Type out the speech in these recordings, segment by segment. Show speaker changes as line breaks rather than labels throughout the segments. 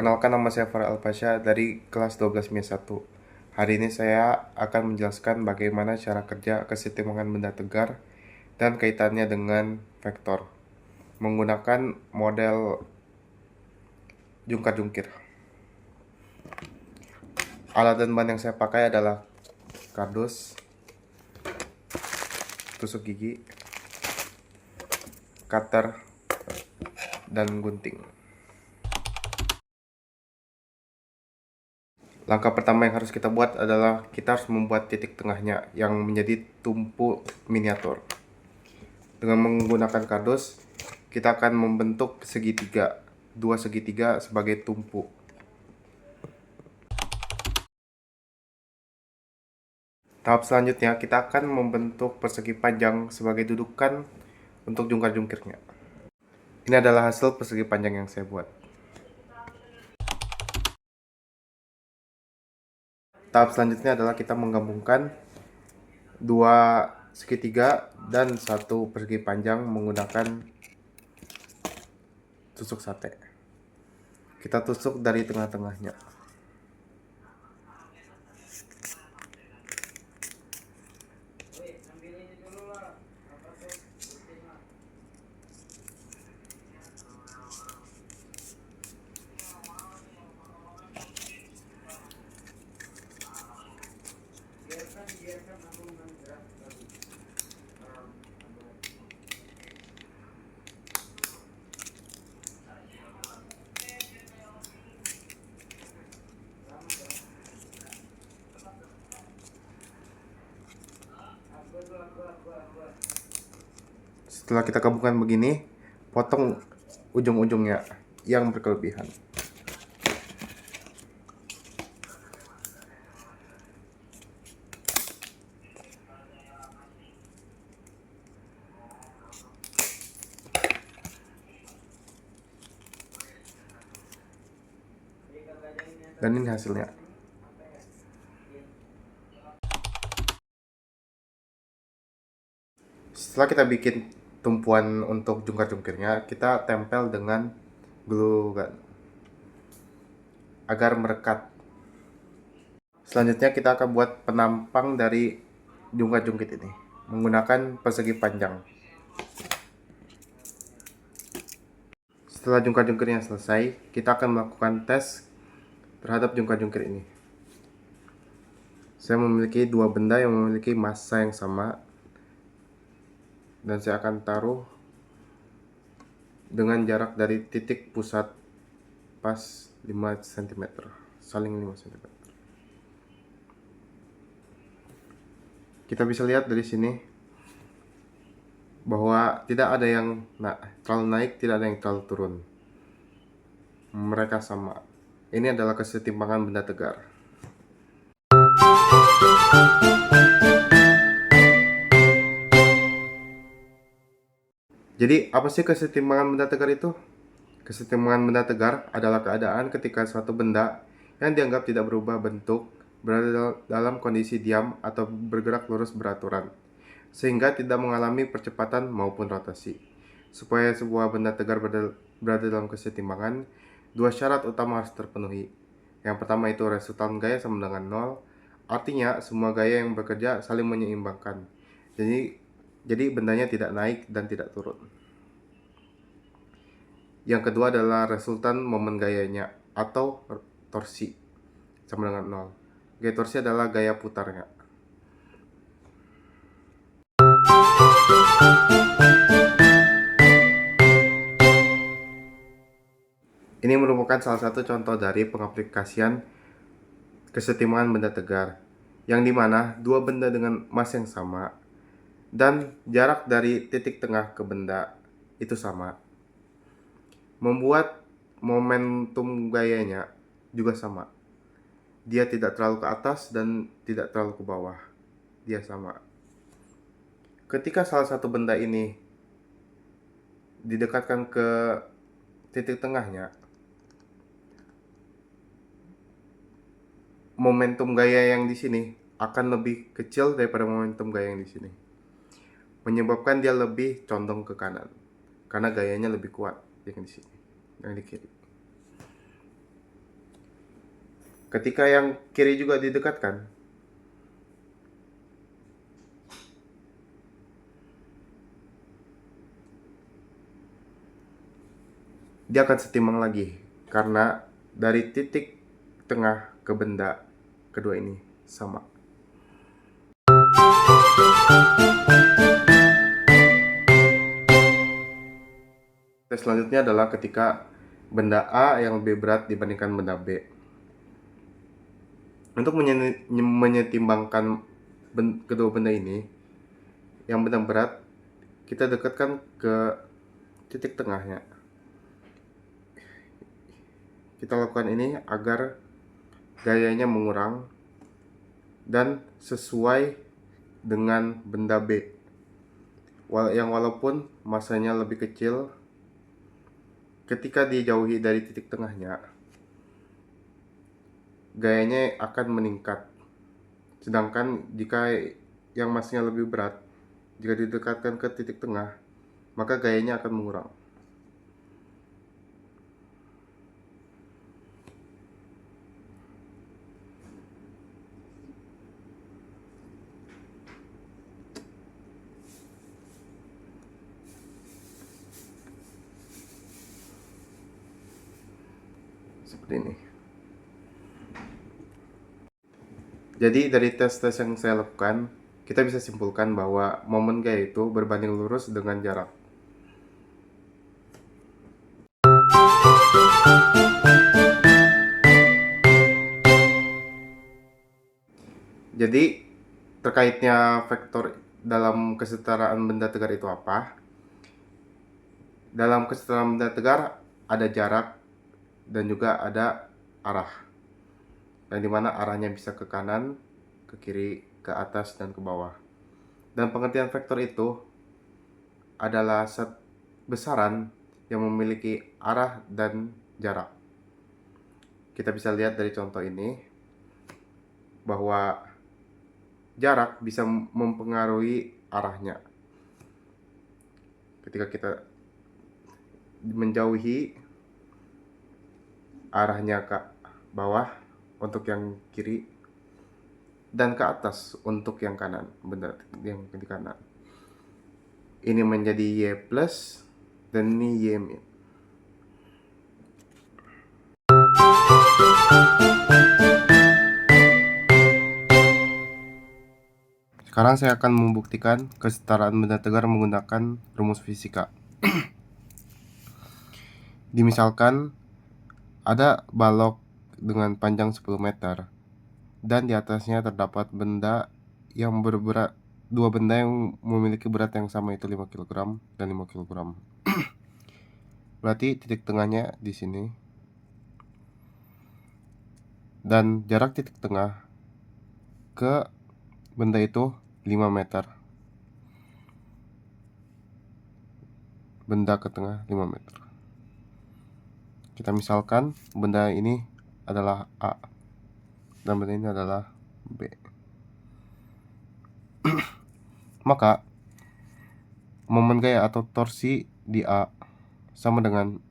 Perkenalkan, nama saya Farah Alpasya dari kelas 12 MIA 1. Hari ini saya akan menjelaskan bagaimana cara kerja kesetimbangan benda tegar dan kaitannya dengan vektor menggunakan model jungkar-jungkir. Alat dan bahan yang saya pakai adalah kardus, tusuk gigi, cutter, dan gunting. Langkah pertama yang harus kita buat adalah kita harus membuat titik tengahnya yang menjadi tumpu miniatur. Dengan menggunakan kardus, kita akan membentuk segitiga, dua segitiga sebagai tumpu. Tahap selanjutnya, kita akan membentuk persegi panjang sebagai dudukan untuk jungkar-jungkirnya. Ini adalah hasil persegi panjang yang saya buat. Tahap selanjutnya adalah kita menggabungkan dua segitiga dan satu persegi panjang menggunakan tusuk sate. Kita tusuk dari tengah-tengahnya. Setelah kita gabungkan begini, potong ujung-ujungnya yang berkelebihan. Dan ini hasilnya. Setelah kita bikin tumpuan untuk jungkar-jungkirnya, kita tempel dengan glue gun agar merekat. Selanjutnya kita akan buat penampang dari jungkar-jungkir ini menggunakan persegi panjang. Setelah jungkar-jungkirnya selesai, kita akan melakukan tes terhadap jungkar-jungkir ini. Saya memiliki dua benda yang memiliki massa yang sama, dan saya akan taruh dengan jarak dari titik pusat pas 5 cm, saling 5 cm. Kita bisa lihat dari sini bahwa tidak ada yang terlalu naik, tidak ada yang terlalu turun. Mereka sama. Ini adalah kesetimbangan benda tegar. Jadi, apa sih kesetimbangan benda tegar itu? Kesetimbangan benda tegar adalah keadaan ketika suatu benda yang dianggap tidak berubah bentuk berada dalam kondisi diam atau bergerak lurus beraturan, sehingga tidak mengalami percepatan maupun rotasi. Supaya sebuah benda tegar berada dalam kesetimbangan, dua syarat utama harus terpenuhi. Yang pertama itu resultan gaya sama dengan 0, artinya semua gaya yang bekerja saling menyeimbangkan. Jadi bendanya tidak naik dan tidak turun. Yang kedua adalah resultan momen gayanya atau torsi sama dengan 0. Gaya torsi adalah gaya putarnya. Ini merupakan salah satu contoh dari pengaplikasian kesetimbangan benda tegar, yang dimana dua benda dengan massa yang sama dan jarak dari titik tengah ke benda itu sama, membuat momentum gayanya juga sama. Dia tidak terlalu ke atas dan tidak terlalu ke bawah. Dia sama. Ketika salah satu benda ini didekatkan ke titik tengahnya, momentum gaya yang di sini akan lebih kecil daripada momentum gaya yang di sini, menyebabkan dia lebih condong ke kanan karena gayanya lebih kuat yang di sini, yang di kiri. Ketika yang kiri juga didekatkan, dia akan setimbang lagi karena dari titik tengah ke benda kedua ini sama. Tes selanjutnya adalah ketika benda A yang lebih berat dibandingkan benda B. Untuk menyetimbangkan kedua benda ini, yang benda berat kita dekatkan ke titik tengahnya. Kita lakukan ini agar gayanya mengurang dan sesuai dengan benda B, yang walaupun masanya lebih kecil, ketika dijauhi dari titik tengahnya, gayanya akan meningkat. Sedangkan jika yang masanya lebih berat, jika didekatkan ke titik tengah, maka gayanya akan mengurang. Seperti ini. Jadi dari tes-tes yang saya lakukan, kita bisa simpulkan bahwa momen gaya itu berbanding lurus dengan jarak. Jadi terkaitnya vektor dalam kesetaraan benda tegar itu apa? Dalam kesetaraan benda tegar ada jarak dan juga ada arah, yang dimana arahnya bisa ke kanan, ke kiri, ke atas, dan ke bawah. Dan pengertian vektor itu adalah besaran yang memiliki arah dan jarak. Kita bisa lihat dari contoh ini bahwa jarak bisa mempengaruhi arahnya. Ketika kita menjauhi, arahnya ke bawah untuk yang kiri dan ke atas untuk yang kanan, benda yang di kanan. Ini menjadi Y plus dan ini Y min. Sekarang saya akan membuktikan kesetaraan benda tegar menggunakan rumus fisika. Dimisalkan ada balok dengan panjang 10 meter dan di atasnya terdapat benda yang berberat, dua benda yang memiliki berat yang sama, itu 5 kg dan 5 kg. Berarti titik tengahnya di sini dan jarak titik tengah ke benda itu 5 meter. Benda ke tengah 5 meter. Kita misalkan benda ini adalah A dan benda ini adalah B. Maka momen gaya atau torsi di A sama dengan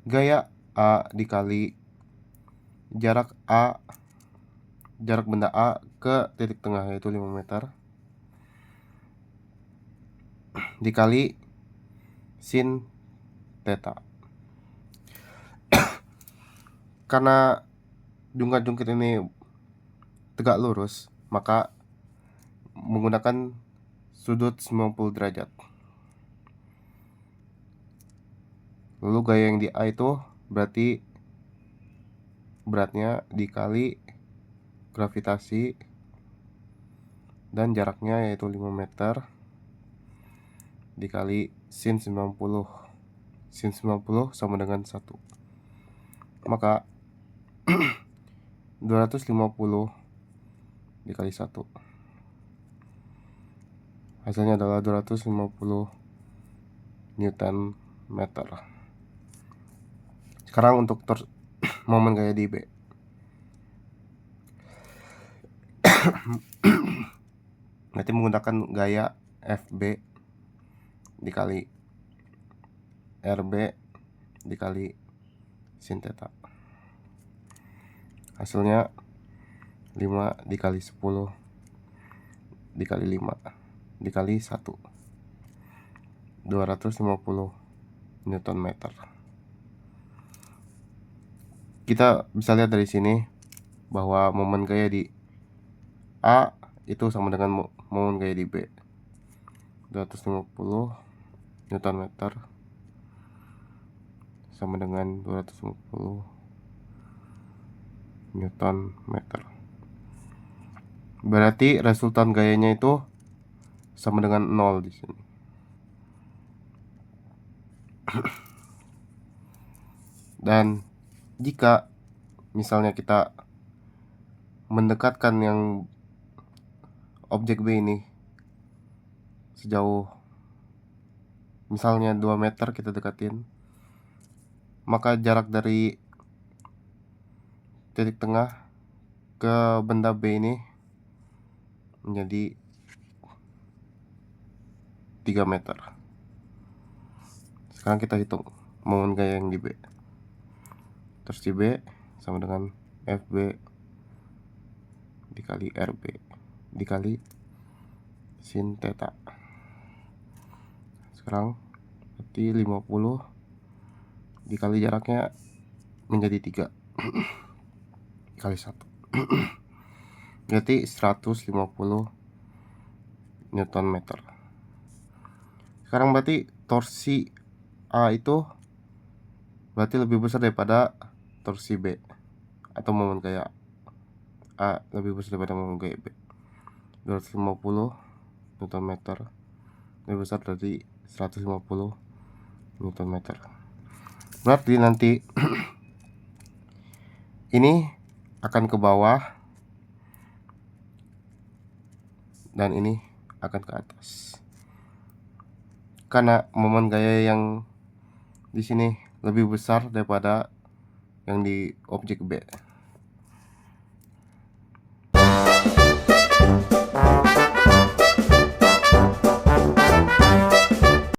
gaya A dikali jarak benda A ke titik tengah yaitu 5 meter dikali sin theta. Karena jungkat-jungkit ini tegak lurus, maka menggunakan sudut 90 derajat. Lalu gaya yang di A itu berarti beratnya dikali gravitasi dan jaraknya yaitu 5 meter dikali sin 90. Sin 90 sama dengan 1. Maka 250 dikali 1. Hasilnya adalah 250 Newton meter. Sekarang untuk momen gaya di B. Berarti menggunakan gaya FB dikali RB dikali sin theta. Hasilnya 5 dikali 10 dikali 5 dikali 1, 250 Newton meter. Kita bisa lihat dari sini bahwa momen gaya di A itu sama dengan momen gaya di B. 250 Newton meter sama dengan 250 Newton meter. Berarti resultan gayanya itu sama dengan 0 di sini. Dan jika misalnya kita mendekatkan yang objek B ini sejauh misalnya 2 meter kita dekatin, maka jarak dari titik tengah ke benda B ini menjadi 3 meter. Sekarang kita hitung momen gaya yang di B. Terus di B sama dengan FB dikali RB dikali sin theta. Sekarang berarti 50 dikali jaraknya menjadi 3 kali 1 berarti 150 Newton meter. Sekarang berarti torsi A itu berarti lebih besar daripada torsi B, atau momen gaya A lebih besar daripada momen gaya B. 250 Newton meter lebih besar dari 150 Newton meter. Berarti nanti ini akan ke bawah dan ini akan ke atas, karena momen gaya yang di sini lebih besar daripada yang di objek B.